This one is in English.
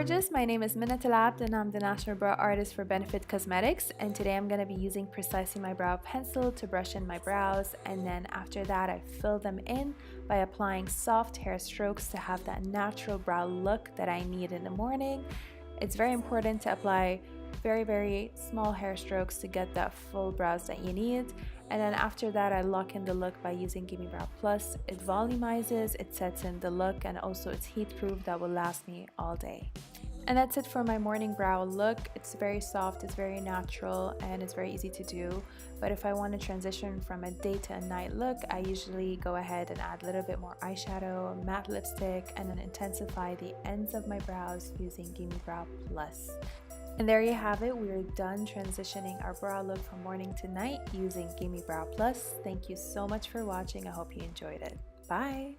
gorgeous, my name is Minna Talabt and I'm the National Brow Artist for Benefit Cosmetics, and today I'm going to be using precisely my brow pencil to brush in my brows, and then after that I fill them in by applying soft hair strokes to have that natural brow look that I need in the morning. It's very important to apply very small hair strokes to get that full brows that you need. And then after that I lock in the look by using Gimme Brow Plus. It volumizes, it sets in the look, and also it's heat proof, that will last me all day. And that's it for my morning brow look. It's very soft, it's very natural, and it's very easy to do. But if I want to transition from a day to a night look, I usually go ahead and add a little bit more eyeshadow, matte lipstick, and then intensify the ends of my brows using Gimme Brow Plus. And there you have it, we're done transitioning our brow look from morning to night using Gimme Brow Plus. Thank you so much for watching, I hope you enjoyed it. Bye!